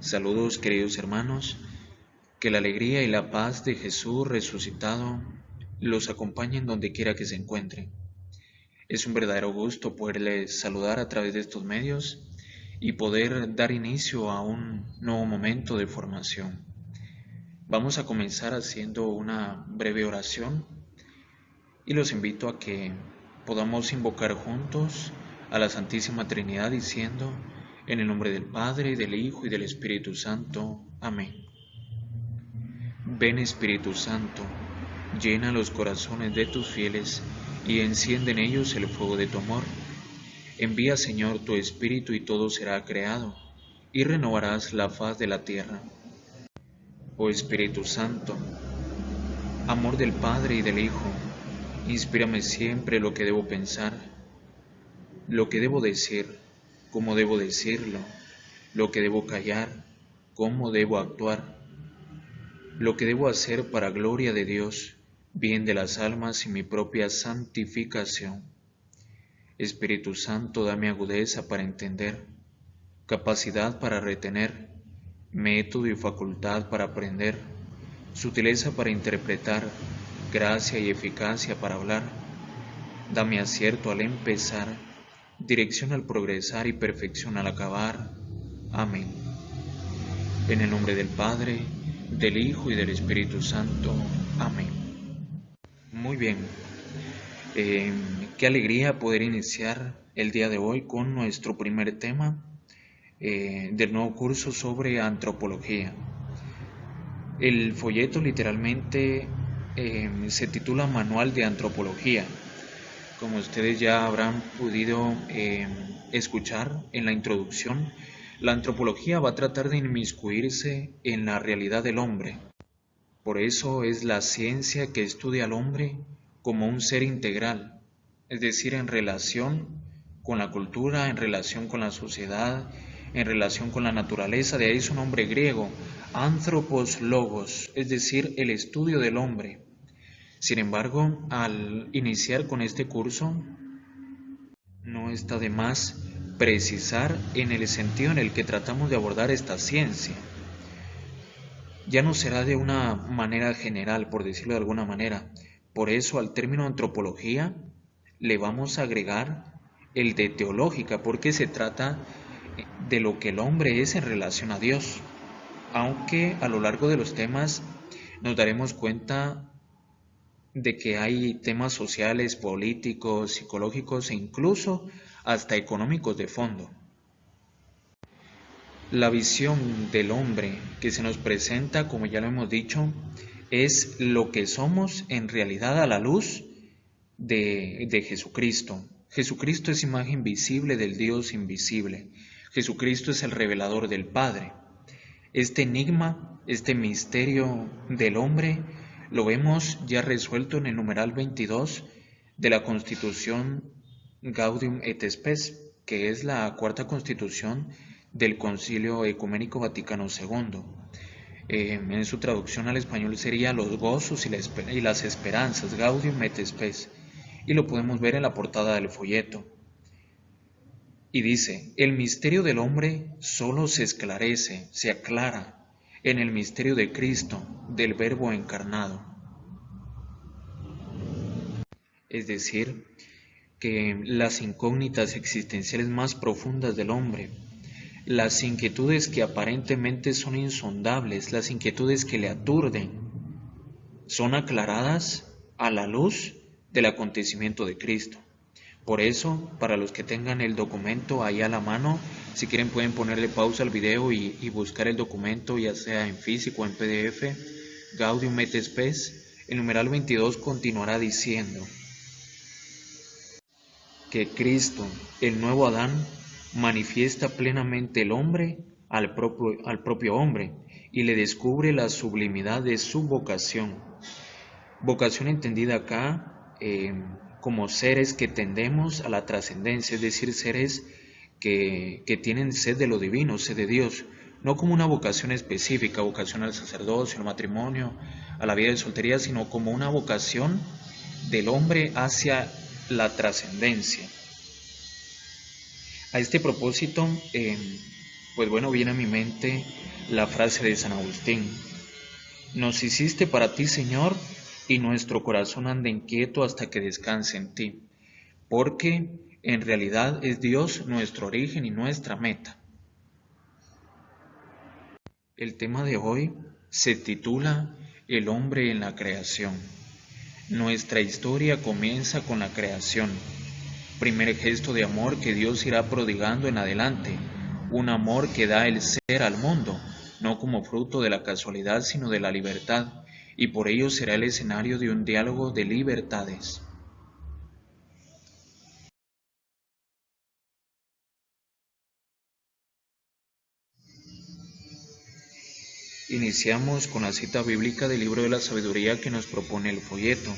Saludos queridos hermanos, que la alegría y la paz de Jesús resucitado los acompañen donde quiera que se encuentren. Es un verdadero gusto poderles saludar a través de estos medios y poder dar inicio a un nuevo momento de formación. Vamos a comenzar haciendo una breve oración y los invito a que podamos invocar juntos a la Santísima Trinidad diciendo: en el nombre del Padre, del Hijo y del Espíritu Santo. Amén. Ven Espíritu Santo, llena los corazones de tus fieles y enciende en ellos el fuego de tu amor. Envía, Señor, tu Espíritu y todo será creado, y renovarás la faz de la tierra. Oh Espíritu Santo, amor del Padre y del Hijo, inspírame siempre lo que debo pensar, lo que debo decir, cómo debo decirlo, lo que debo callar, cómo debo actuar, lo que debo hacer para gloria de Dios, bien de las almas y mi propia santificación. Espíritu Santo, dame agudeza para entender, capacidad para retener, método y facultad para aprender, sutileza para interpretar, gracia y eficacia para hablar. Dame acierto al empezar, dirección al progresar y perfección al acabar. Amén. En el nombre del Padre, del Hijo y del Espíritu Santo. Amén. Muy bien. Qué alegría poder iniciar el día de hoy con nuestro primer tema del nuevo curso sobre antropología. El folleto literalmente se titula Manual de Antropología. Como ustedes ya habrán podido escuchar en la introducción, la antropología va a tratar de inmiscuirse en la realidad del hombre. Por eso es la ciencia que estudia al hombre como un ser integral, es decir, en relación con la cultura, en relación con la sociedad, en relación con la naturaleza. De ahí su nombre griego, anthropos logos, es decir, el estudio del hombre. Sin embargo, al iniciar con este curso, no está de más precisar en el sentido en el que tratamos de abordar esta ciencia. Ya no será de una manera general, por decirlo de alguna manera. Por eso al término antropología le vamos a agregar el de teológica, porque se trata de lo que el hombre es en relación a Dios. Aunque a lo largo de los temas nos daremos cuenta de que hay temas sociales, políticos, psicológicos e incluso hasta económicos de fondo. La visión del hombre que se nos presenta, como ya lo hemos dicho, es lo que somos en realidad a la luz de Jesucristo. Jesucristo es imagen visible del Dios invisible. Jesucristo es el revelador del Padre. Este enigma, este misterio del hombre, lo vemos ya resuelto en el numeral 22 de la Constitución Gaudium et Spes, que es la cuarta constitución del Concilio Ecuménico Vaticano II. En su traducción al español sería los gozos y las esperanzas, Gaudium et Spes, y lo podemos ver en la portada del folleto. Y dice: el misterio del hombre solo se esclarece, se aclara en el misterio de Cristo, del Verbo encarnado. Es decir, que las incógnitas existenciales más profundas del hombre, las inquietudes que aparentemente son insondables, las inquietudes que le aturden, son aclaradas a la luz del acontecimiento de Cristo. Por eso, para los que tengan el documento ahí a la mano, si quieren pueden ponerle pausa al video y buscar el documento, ya sea en físico o en PDF, Gaudium et Spes. El numeral 22 continuará diciendo que Cristo, el nuevo Adán, manifiesta plenamente el hombre al propio hombre y le descubre la sublimidad de su vocación. Vocación entendida acá como seres que tendemos a la trascendencia, es decir, seres que tienen sed de lo divino, sed de Dios, no como una vocación específica, vocación al sacerdocio, al matrimonio, a la vida de soltería, sino como una vocación del hombre hacia la trascendencia. A este propósito, Pues bueno, viene a mi mente la frase de San Agustín: nos hiciste para ti, Señor, y nuestro corazón anda inquieto hasta que descanse en ti, porque en realidad es Dios nuestro origen y nuestra meta. El tema de hoy se titula El hombre en la creación. Nuestra historia comienza con la creación, primer gesto de amor que Dios irá prodigando en adelante, un amor que da el ser al mundo, no como fruto de la casualidad, sino de la libertad, y por ello será el escenario de un diálogo de libertades. Iniciamos con la cita bíblica del libro de la sabiduría que nos propone el folleto.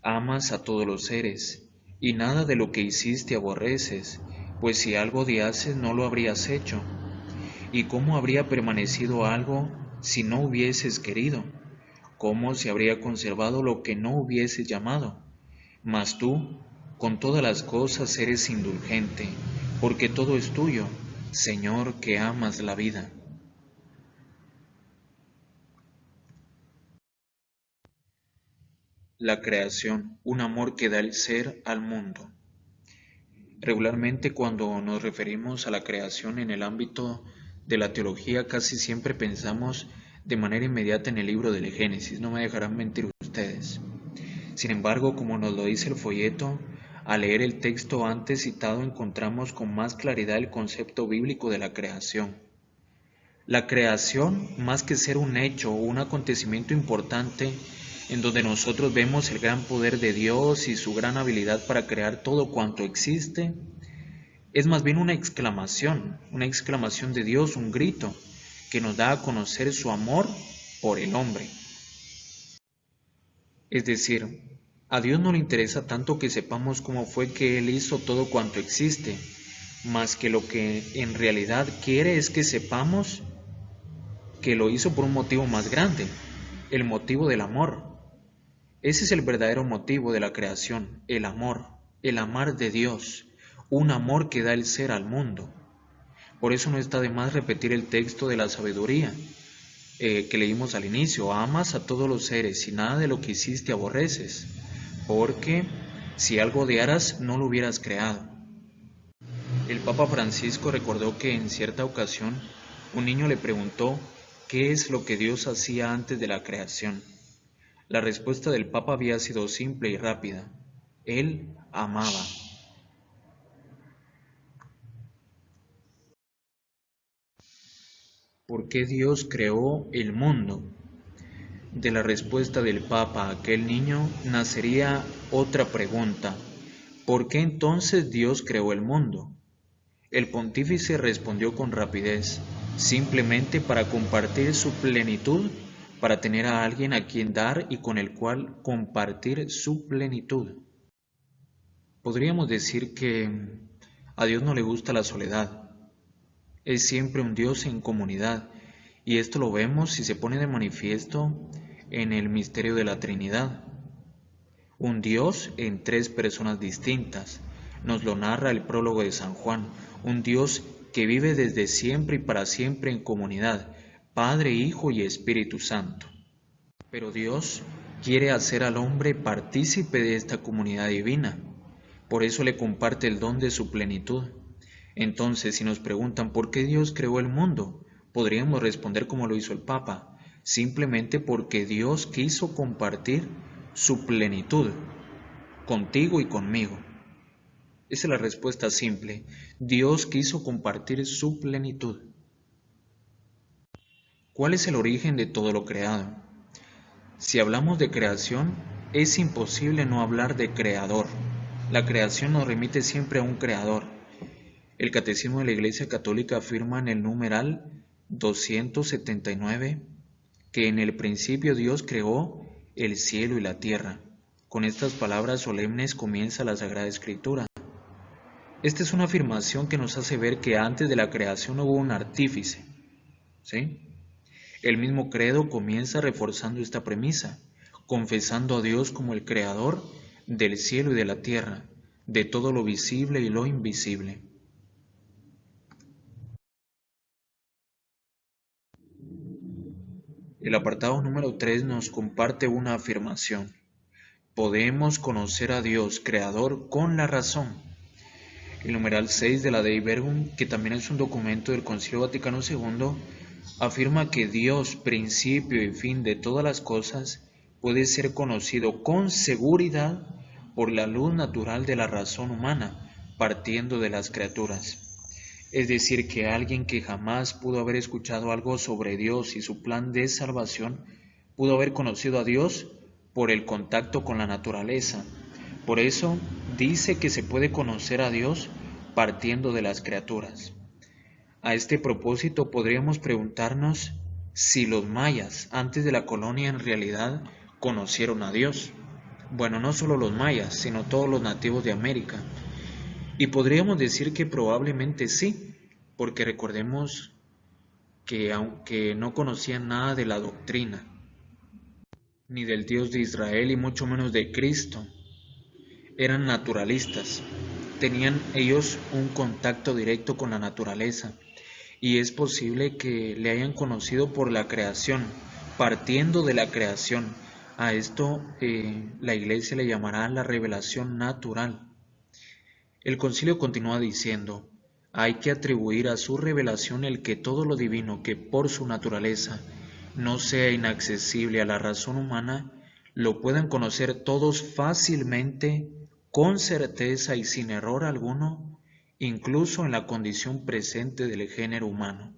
Amas a todos los seres, y nada de lo que hiciste aborreces, pues si algo odiases no lo habrías hecho. ¿Y cómo habría permanecido algo si no hubieses querido? ¿Cómo se habría conservado lo que no hubieses llamado? Mas tú, con todas las cosas eres indulgente, porque todo es tuyo, Señor, que amas la vida. La creación, un amor que da el ser al mundo. Regularmente cuando nos referimos a la creación en el ámbito de la teología, casi siempre pensamos de manera inmediata en el libro del Génesis, no me dejarán mentir ustedes. Sin embargo, como nos lo dice el folleto, al leer el texto antes citado encontramos con más claridad el concepto bíblico de la creación. La creación, más que ser un hecho o un acontecimiento importante, en donde nosotros vemos el gran poder de Dios y su gran habilidad para crear todo cuanto existe, es más bien una exclamación de Dios, un grito que nos da a conocer su amor por el hombre. Es decir, a Dios no le interesa tanto que sepamos cómo fue que Él hizo todo cuanto existe, más que lo que en realidad quiere es que sepamos que lo hizo por un motivo más grande, el motivo del amor. Ese es el verdadero motivo de la creación, el amar de Dios, un amor que da el ser al mundo. Por eso no está de más repetir el texto de la sabiduría que leímos al inicio: amas a todos los seres y nada de lo que hiciste aborreces, porque si algo odiaras no lo hubieras creado. El Papa Francisco recordó que en cierta ocasión un niño le preguntó qué es lo que Dios hacía antes de la creación. La respuesta del Papa había sido simple y rápida: Él amaba. ¿Por qué Dios creó el mundo? De la respuesta del Papa a aquel niño nacería otra pregunta: ¿por qué entonces Dios creó el mundo? El pontífice respondió con rapidez: simplemente para compartir su plenitud, para tener a alguien a quien dar y con el cual compartir su plenitud. Podríamos decir que a Dios no le gusta la soledad. Es siempre un Dios en comunidad, y esto lo vemos y se pone de manifiesto en el misterio de la Trinidad. Un Dios en tres personas distintas, nos lo narra el prólogo de San Juan, un Dios que vive desde siempre y para siempre en comunidad, Padre, Hijo y Espíritu Santo. Pero Dios quiere hacer al hombre partícipe de esta comunidad divina, por eso le comparte el don de su plenitud. Entonces, si nos preguntan por qué Dios creó el mundo, podríamos responder como lo hizo el Papa: simplemente porque Dios quiso compartir su plenitud contigo y conmigo. Esa es la respuesta simple. Dios quiso compartir su plenitud. ¿Cuál es el origen de todo lo creado? Si hablamos de creación, es imposible no hablar de creador. La creación nos remite siempre a un creador. El Catecismo de la Iglesia Católica afirma en el numeral 279 que en el principio Dios creó el cielo y la tierra. Con estas palabras solemnes comienza la Sagrada Escritura. Esta es una afirmación que nos hace ver que antes de la creación hubo un artífice, ¿sí? El mismo credo comienza reforzando esta premisa, confesando a Dios como el creador del cielo y de la tierra, de todo lo visible y lo invisible. El apartado número 3 nos comparte una afirmación. Podemos conocer a Dios, Creador, con la razón. El numeral 6 de la Dei Verbum, que también es un documento del Concilio Vaticano II, afirma que Dios, principio y fin de todas las cosas, puede ser conocido con seguridad por la luz natural de la razón humana, partiendo de las criaturas. Es decir, que alguien que jamás pudo haber escuchado algo sobre Dios y su plan de salvación, pudo haber conocido a Dios por el contacto con la naturaleza. Por eso dice que se puede conocer a Dios partiendo de las criaturas. A este propósito podríamos preguntarnos si los mayas antes de la colonia en realidad conocieron a Dios. Bueno, no solo los mayas, sino todos los nativos de América. Y podríamos decir que probablemente sí, porque recordemos que aunque no conocían nada de la doctrina, ni del Dios de Israel y mucho menos de Cristo, eran naturalistas. Tenían ellos un contacto directo con la naturaleza y es posible que le hayan conocido por la creación, partiendo de la creación. A esto la Iglesia le llamará la revelación natural. El concilio continúa diciendo, hay que atribuir a su revelación el que todo lo divino que por su naturaleza no sea inaccesible a la razón humana, lo puedan conocer todos fácilmente, con certeza y sin error alguno, incluso en la condición presente del género humano.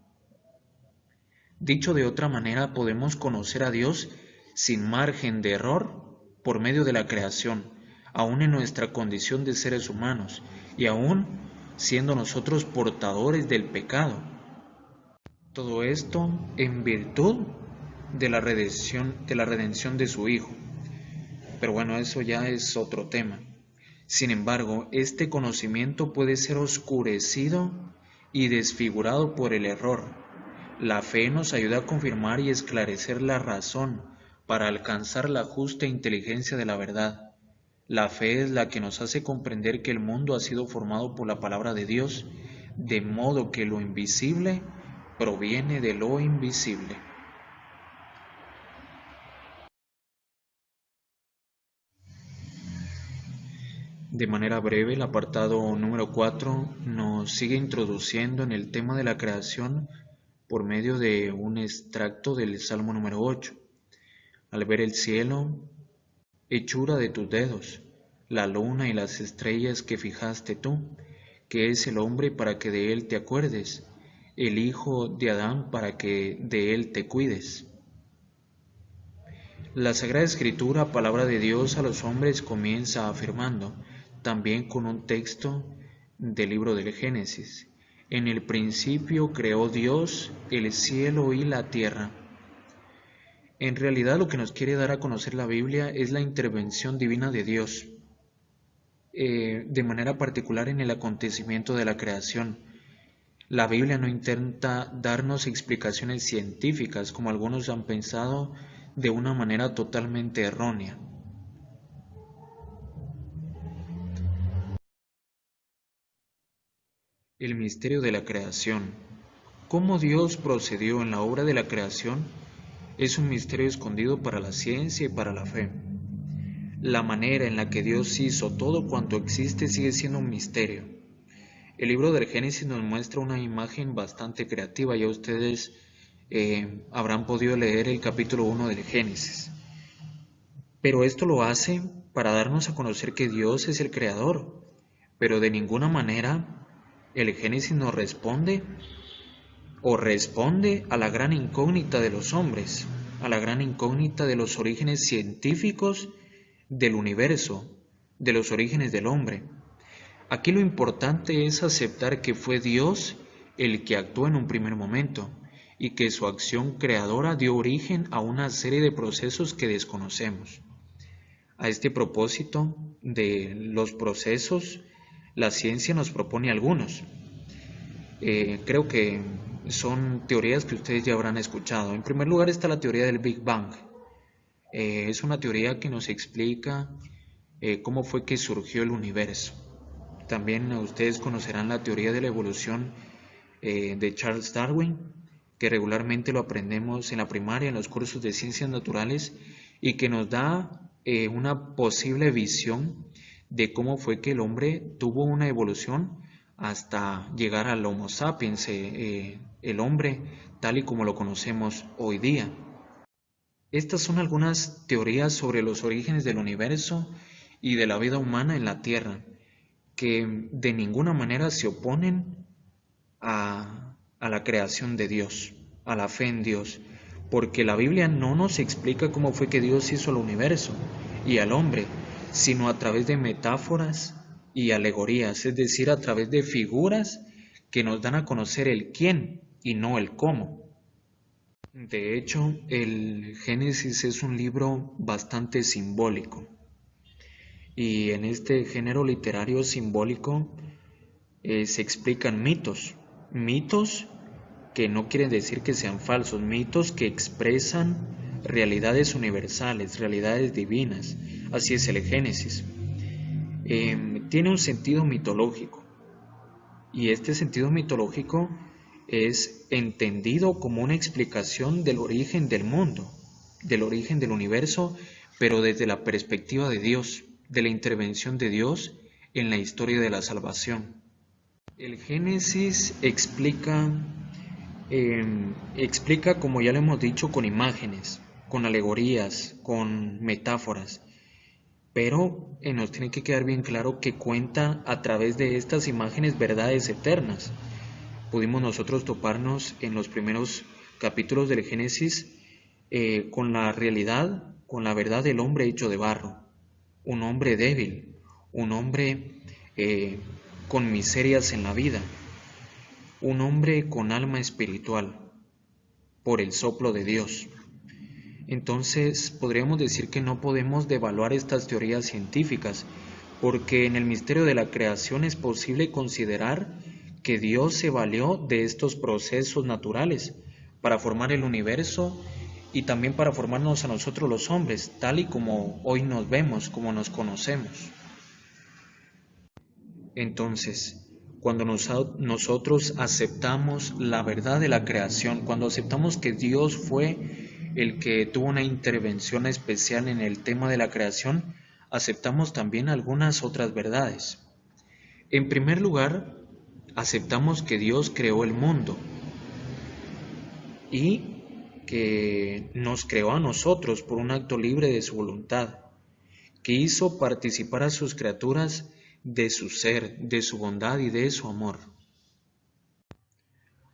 Dicho de otra manera, podemos conocer a Dios sin margen de error por medio de la creación, aún en nuestra condición de seres humanos y aún siendo nosotros portadores del pecado. Todo esto en virtud de la redención de su Hijo. Pero bueno, eso ya es otro tema. Sin embargo, este conocimiento puede ser oscurecido y desfigurado por el error. La fe nos ayuda a confirmar y esclarecer la razón para alcanzar la justa inteligencia de la verdad. La fe es la que nos hace comprender que el mundo ha sido formado por la palabra de Dios, de modo que lo invisible proviene de lo invisible. De manera breve, el apartado número 4 nos sigue introduciendo en el tema de la creación por medio de un extracto del Salmo número 8. Al ver el cielo, hechura de tus dedos, la luna y las estrellas que fijaste tú, que es el hombre para que de él te acuerdes, el hijo de Adán para que de él te cuides. La Sagrada Escritura, palabra de Dios a los hombres, comienza afirmando, también con un texto del libro del Génesis, en el principio creó Dios el cielo y la tierra. En realidad lo que nos quiere dar a conocer la Biblia es la intervención divina de Dios, de manera particular en el acontecimiento de la creación. La Biblia no intenta darnos explicaciones científicas, como algunos han pensado, de una manera totalmente errónea. El misterio de la creación. Cómo Dios procedió en la obra de la creación es un misterio escondido para la ciencia y para la fe. La manera en la que Dios hizo todo cuanto existe sigue siendo un misterio. El libro del Génesis nos muestra una imagen bastante creativa. Ya ustedes habrán podido leer el capítulo 1 del Génesis. Pero esto lo hace para darnos a conocer que Dios es el creador. Pero de ninguna manera el Génesis nos responde a la gran incógnita de los hombres, a la gran incógnita de los orígenes científicos del universo, de los orígenes del hombre. Aquí lo importante es aceptar que fue Dios el que actuó en un primer momento y que su acción creadora dio origen a una serie de procesos que desconocemos. A este propósito de los procesos, la ciencia nos propone algunos. Creo que son teorías que ustedes ya habrán escuchado. En primer lugar está la teoría del Big Bang. Es una teoría que nos explica cómo fue que surgió el universo. También ustedes conocerán la teoría de la evolución de Charles Darwin, que regularmente lo aprendemos en la primaria, en los cursos de ciencias naturales, y que nos da una posible visión de cómo fue que el hombre tuvo una evolución hasta llegar al Homo sapiens, el hombre tal y como lo conocemos hoy día. Estas son algunas teorías sobre los orígenes del universo y de la vida humana en la Tierra, que de ninguna manera se oponen a la creación de Dios, a la fe en Dios, porque la Biblia no nos explica cómo fue que Dios hizo el universo y al hombre, sino a través de metáforas y alegorías, es decir, a través de figuras que nos dan a conocer el quién y no el cómo. De hecho, el Génesis es un libro bastante simbólico, y en este género literario simbólico se explican mitos que no quieren decir que sean falsos, mitos que expresan realidades universales, realidades divinas. Así es el Génesis. Tiene un sentido mitológico, y este sentido mitológico es entendido como una explicación del origen del mundo, del origen del universo, pero desde la perspectiva de Dios, de la intervención de Dios en la historia de la salvación. El Génesis explica, como ya lo hemos dicho, con imágenes, con alegorías, con metáforas, pero nos tiene que quedar bien claro que cuenta a través de estas imágenes verdades eternas. Pudimos nosotros toparnos en los primeros capítulos del Génesis con la realidad, con la verdad del hombre hecho de barro, un hombre débil, un hombre con miserias en la vida, un hombre con alma espiritual, por el soplo de Dios. Entonces podríamos decir que no podemos devaluar estas teorías científicas, porque en el misterio de la creación es posible considerar que Dios se valió de estos procesos naturales para formar el universo y también para formarnos a nosotros los hombres, tal y como hoy nos vemos, como nos conocemos. Entonces, cuando nosotros aceptamos la verdad de la creación, cuando aceptamos que Dios fue el que tuvo una intervención especial en el tema de la creación, aceptamos también algunas otras verdades. En primer lugar, aceptamos que Dios creó el mundo y que nos creó a nosotros por un acto libre de su voluntad, que hizo participar a sus criaturas de su ser, de su bondad y de su amor.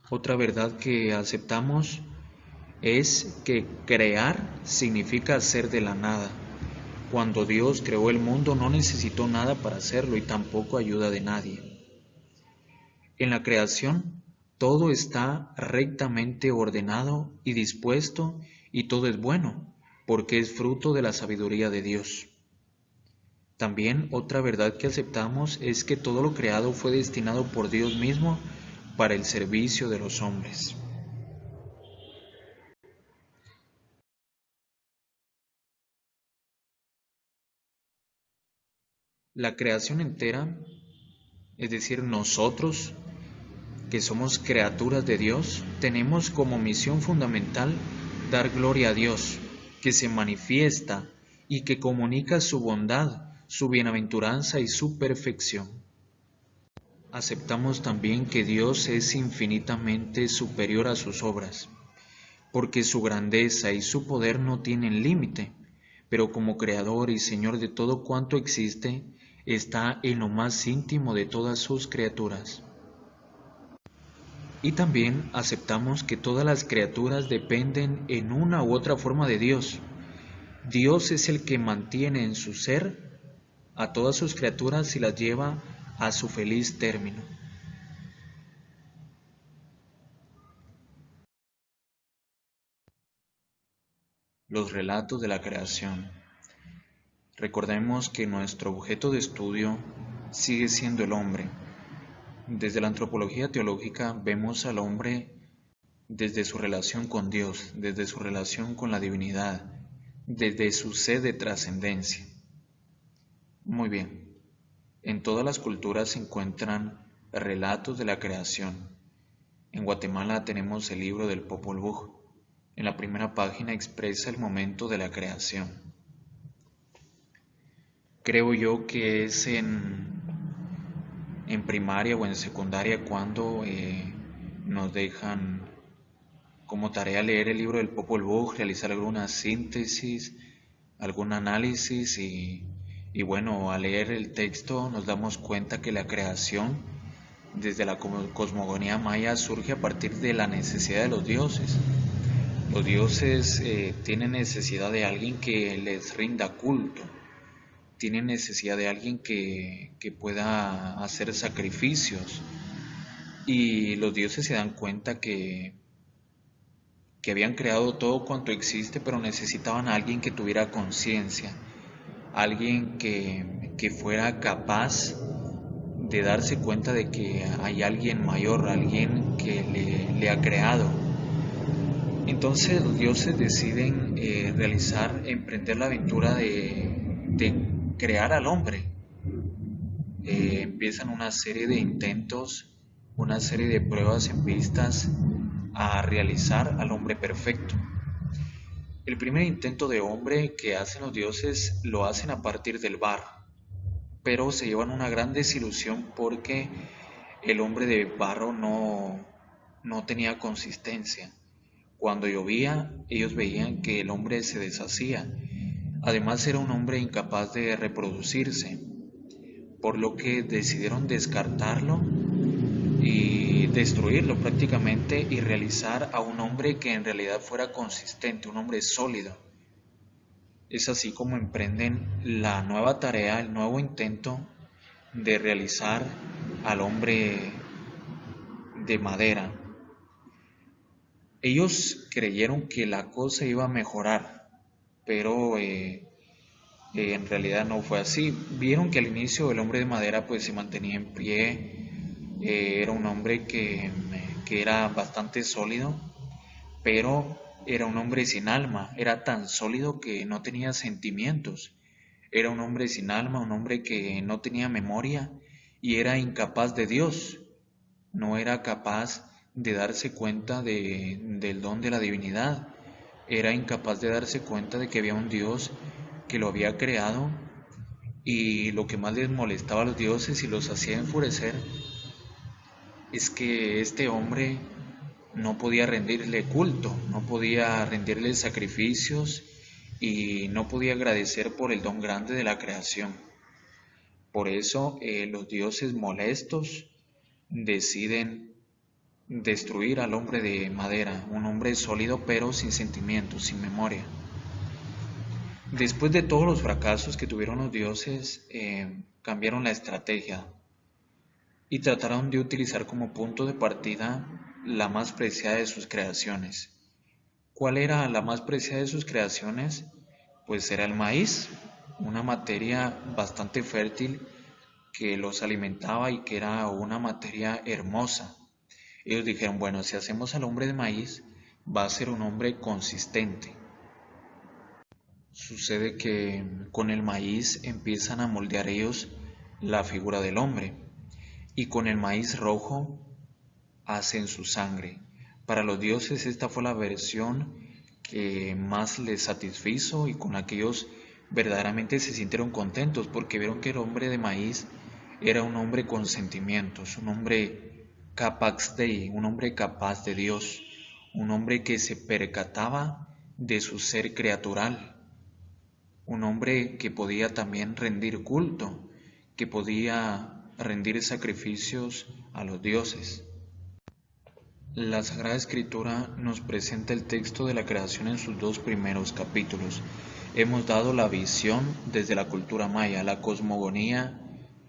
Otra verdad que aceptamos es que crear significa hacer de la nada. Cuando Dios creó el mundo no necesitó nada para hacerlo y tampoco ayuda de nadie. En la creación todo está rectamente ordenado y dispuesto y todo es bueno, porque es fruto de la sabiduría de Dios. También otra verdad que aceptamos es que todo lo creado fue destinado por Dios mismo para el servicio de los hombres. La creación entera, es decir, nosotros, que somos criaturas de Dios, tenemos como misión fundamental dar gloria a Dios, que se manifiesta y que comunica su bondad, su bienaventuranza y su perfección. Aceptamos también que Dios es infinitamente superior a sus obras, porque su grandeza y su poder no tienen límite, pero como Creador y Señor de todo cuanto existe, está en lo más íntimo de todas sus criaturas. Y también aceptamos que todas las criaturas dependen en una u otra forma de Dios. Dios es el que mantiene en su ser a todas sus criaturas y las lleva a su feliz término. Los relatos de la creación. Recordemos que nuestro objeto de estudio sigue siendo el hombre. Desde la antropología teológica vemos al hombre desde su relación con Dios, desde su relación con la divinidad, desde su sed de trascendencia. Muy bien, en todas las culturas se encuentran relatos de la creación, En Guatemala tenemos el libro del Popol Vuh. En la primera página expresa el momento de la creación. Creo yo que es en primaria o en secundaria cuando nos dejan como tarea leer el libro del Popol Vuh, realizar alguna síntesis, algún análisis y bueno, al leer el texto nos damos cuenta que la creación desde la cosmogonía maya surge a partir de la necesidad de los dioses. Los dioses tienen necesidad de alguien que les rinda culto, tienen necesidad de alguien que pueda hacer sacrificios, y los dioses se dan cuenta que habían creado todo cuanto existe, pero necesitaban a alguien que tuviera conciencia, alguien que fuera capaz de darse cuenta de que hay alguien mayor, alguien que le ha creado. Entonces los dioses deciden emprender la aventura de crear al hombre. Empiezan una serie de intentos, una serie de pruebas en vistas a realizar al hombre perfecto. El primer intento de hombre que hacen los dioses lo hacen a partir del barro, pero se llevan una gran desilusión porque el hombre de barro no tenía consistencia. Cuando llovía, ellos veían que el hombre se deshacía. Además, era un hombre incapaz de reproducirse, por lo que decidieron descartarlo y destruirlo prácticamente y realizar a un hombre que en realidad fuera consistente, un hombre sólido. Es así como emprenden la nueva tarea, el nuevo intento de realizar al hombre de madera. Ellos creyeron que la cosa iba a mejorar, pero en realidad no fue así. Vieron que al inicio el hombre de madera pues se mantenía en pie, era un hombre que era bastante sólido, pero era un hombre sin alma, era tan sólido que no tenía sentimientos, era un hombre sin alma, un hombre que no tenía memoria y era incapaz de Dios, no era capaz de darse cuenta del don de la divinidad, era incapaz de darse cuenta de que había un Dios que lo había creado, y lo que más les molestaba a los dioses y los hacía enfurecer es que este hombre no podía rendirle culto, no podía rendirle sacrificios y no podía agradecer por el don grande de la creación. Por eso los dioses molestos deciden destruir al hombre de madera, un hombre sólido pero sin sentimientos, sin memoria. Después de todos los fracasos que tuvieron los dioses, cambiaron la estrategia y trataron de utilizar como punto de partida la más preciada de sus creaciones. ¿Cuál era la más preciada de sus creaciones? Pues era el maíz, una materia bastante fértil que los alimentaba y que era una materia hermosa. Ellos dijeron, bueno, si hacemos al hombre de maíz, va a ser un hombre consistente. Sucede que con el maíz empiezan a moldear ellos la figura del hombre, y con el maíz rojo hacen su sangre. Para los dioses esta fue la versión que más les satisfizo y con la que ellos verdaderamente se sintieron contentos, porque vieron que el hombre de maíz era un hombre con sentimientos, un hombre capax Dei, un hombre capaz de Dios, un hombre que se percataba de su ser creatural, un hombre que podía también rendir culto, que podía rendir sacrificios a los dioses. La Sagrada Escritura nos presenta el texto de la creación en sus dos primeros capítulos. Hemos dado la visión desde la cultura maya, la cosmogonía,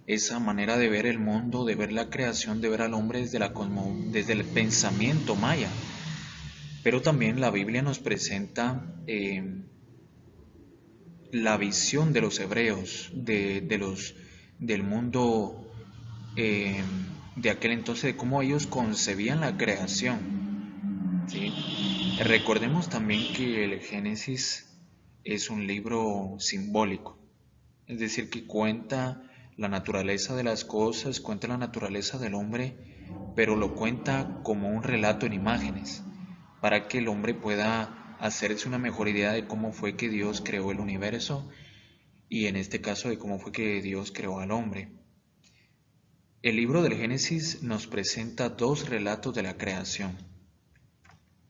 esa manera de ver el mundo, de ver la creación, de ver al hombre desde el pensamiento maya. Pero también la Biblia nos presenta la visión de los hebreos, del mundo de aquel entonces, de cómo ellos concebían la creación, ¿sí? Recordemos también que el Génesis es un libro simbólico, es decir, que cuenta la naturaleza de las cosas, cuenta la naturaleza del hombre, pero lo cuenta como un relato en imágenes, para que el hombre pueda hacerse una mejor idea de cómo fue que Dios creó el universo y en este caso de cómo fue que Dios creó al hombre. El libro del Génesis nos presenta dos relatos de la creación.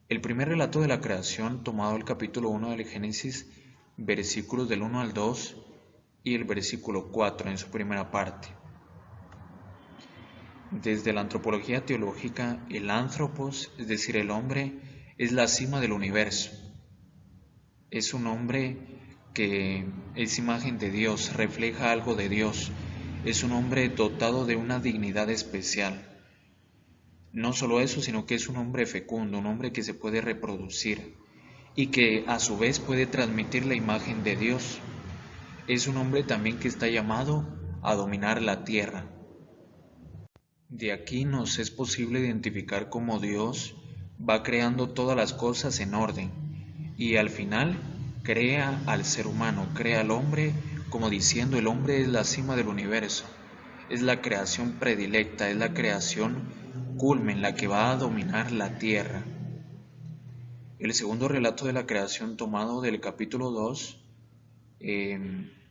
El primer relato de la creación, tomado del capítulo 1 del Génesis, versículos del 1 al 2 y el versículo 4 en su primera parte. Desde la antropología teológica, el anthropos, es decir, el hombre, es la cima del universo. Es un hombre que es imagen de Dios, refleja algo de Dios. Es un hombre dotado de una dignidad especial. No solo eso, sino que es un hombre fecundo, un hombre que se puede reproducir y que a su vez puede transmitir la imagen de Dios. Es un hombre también que está llamado a dominar la tierra. De aquí nos es posible identificar cómo Dios va creando todas las cosas en orden y al final crea al ser humano, crea al hombre como diciendo el hombre es la cima del universo, es la creación predilecta, es la creación culmen, la que va a dominar la tierra. El segundo relato de la creación tomado del capítulo 2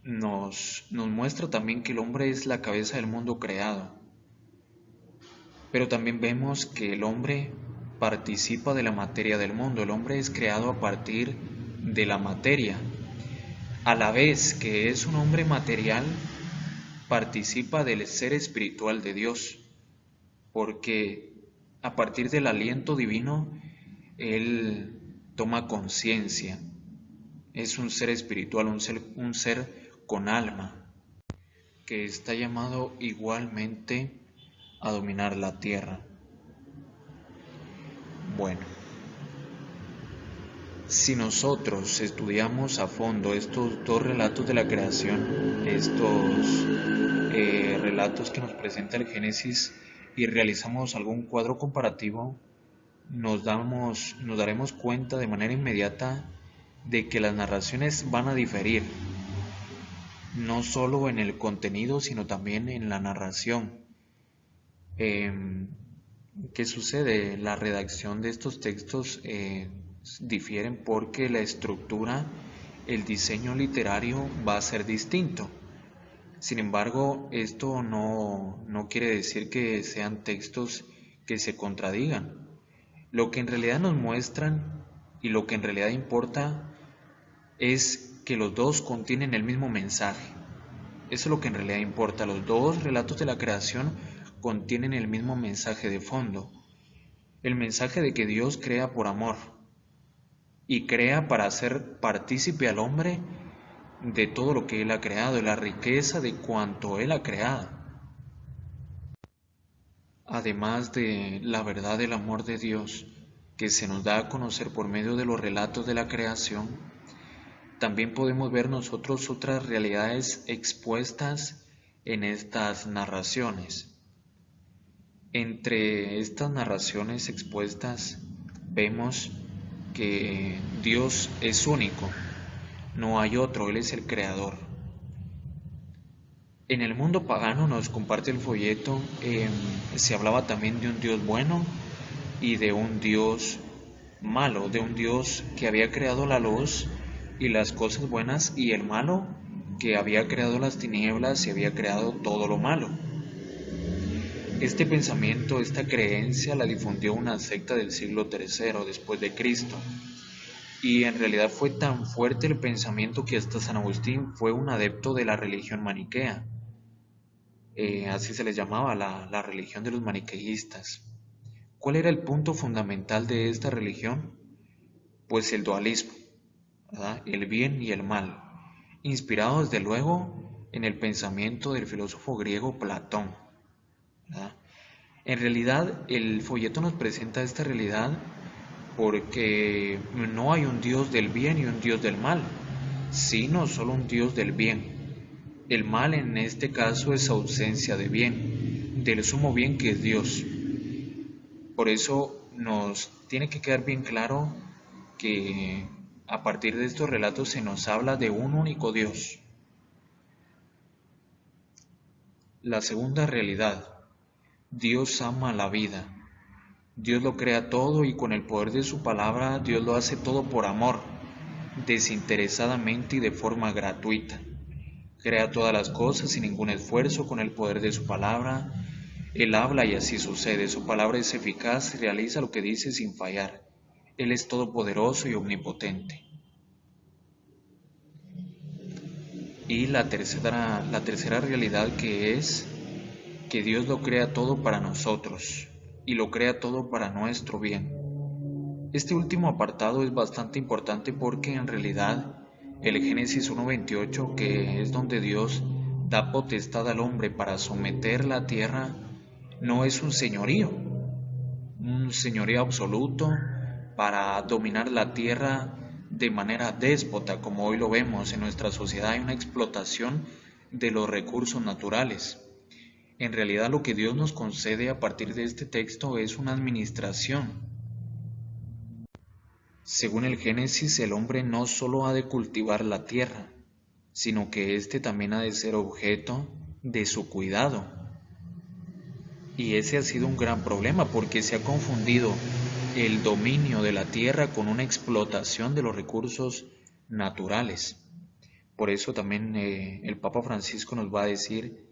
nos muestra también que el hombre es la cabeza del mundo creado, pero también vemos que el hombre participa de la materia del mundo, el hombre es creado a partir de la materia, a la vez que es un hombre material, participa del ser espiritual de Dios, porque a partir del aliento divino, él toma conciencia, es un ser espiritual, un ser con alma, que está llamado igualmente a dominar la tierra. Bueno, si nosotros estudiamos a fondo estos dos relatos de la creación, estos relatos que nos presenta el Génesis y realizamos algún cuadro comparativo, nos daremos cuenta de manera inmediata de que las narraciones van a diferir, no solo en el contenido, sino también en la narración. ¿Qué sucede? La redacción de estos textos difieren porque la estructura, el diseño literario va a ser distinto. Sin embargo, esto no quiere decir que sean textos que se contradigan. Lo que en realidad nos muestran y lo que en realidad importa es que los dos contienen el mismo mensaje. Eso es lo que en realidad importa. Los dos relatos de la creación contienen el mismo mensaje de fondo. El mensaje de que Dios crea por amor y crea para hacer partícipe al hombre de todo lo que Él ha creado, de la riqueza de cuanto Él ha creado. Además de la verdad del amor de Dios que se nos da a conocer por medio de los relatos de la creación, también podemos ver nosotros otras realidades expuestas en estas narraciones. Entre estas narraciones expuestas vemos que Dios es único, no hay otro, Él es el creador. En el mundo pagano, nos comparte el folleto, se hablaba también de un Dios bueno y de un Dios malo, de un Dios que había creado la luz y las cosas buenas y el malo que había creado las tinieblas y había creado todo lo malo. Este pensamiento, esta creencia la difundió una secta del siglo III después de Cristo. Y en realidad fue tan fuerte el pensamiento que hasta San Agustín fue un adepto de la religión maniquea. Así se les llamaba, la religión de los maniqueístas. ¿Cuál era el punto fundamental de esta religión? Pues el dualismo, ¿verdad? El bien y el mal, inspirado desde luego en el pensamiento del filósofo griego Platón, ¿verdad? En realidad el folleto nos presenta esta realidad porque no hay un Dios del bien y un Dios del mal, sino solo un Dios del bien. El mal en este caso es ausencia de bien, del sumo bien que es Dios. Por eso nos tiene que quedar bien claro que a partir de estos relatos se nos habla de un único Dios. La segunda realidad, Dios ama la vida. Dios lo crea todo y con el poder de su palabra Dios lo hace todo por amor, desinteresadamente y de forma gratuita. Crea todas las cosas sin ningún esfuerzo con el poder de su palabra. Él habla y así sucede. Su palabra es eficaz y realiza lo que dice sin fallar. Él es todopoderoso y omnipotente. Y la tercera realidad que es que Dios lo crea todo para nosotros y lo crea todo para nuestro bien. Este último apartado es bastante importante porque en realidad el Génesis 1:28, que es donde Dios da potestad al hombre para someter la tierra, no es un señorío absoluto para dominar la tierra de manera déspota, como hoy lo vemos en nuestra sociedad. Hay una explotación de los recursos naturales. En realidad lo que Dios nos concede a partir de este texto es una administración. Según el Génesis, el hombre no solo ha de cultivar la tierra, sino que éste también ha de ser objeto de su cuidado. Y ese ha sido un gran problema porque se ha confundido el dominio de la tierra con una explotación de los recursos naturales. Por eso también el Papa Francisco nos va a decir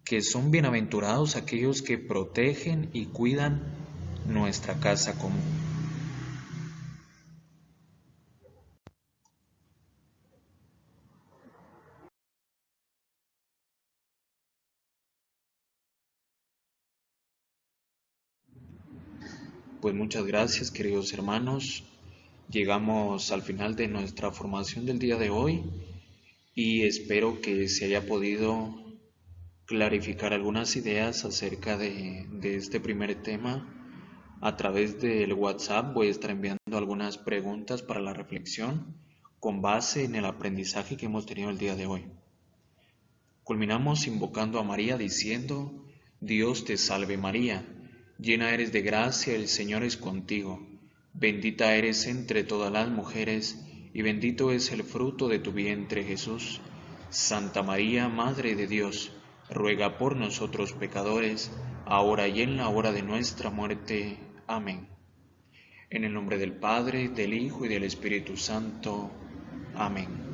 que son bienaventurados aquellos que protegen y cuidan nuestra casa común. Pues muchas gracias, queridos hermanos. Llegamos al final de nuestra formación del día de hoy y espero que se haya podido clarificar algunas ideas acerca de este primer tema. A través del WhatsApp voy a estar enviando algunas preguntas para la reflexión con base en el aprendizaje que hemos tenido el día de hoy. Culminamos invocando a María diciendo: Dios te salve María, llena eres de gracia, el Señor es contigo, bendita eres entre todas las mujeres, y bendito es el fruto de tu vientre Jesús. Santa María, Madre de Dios, ruega por nosotros pecadores, ahora y en la hora de nuestra muerte. Amén. En el nombre del Padre, del Hijo y del Espíritu Santo. Amén.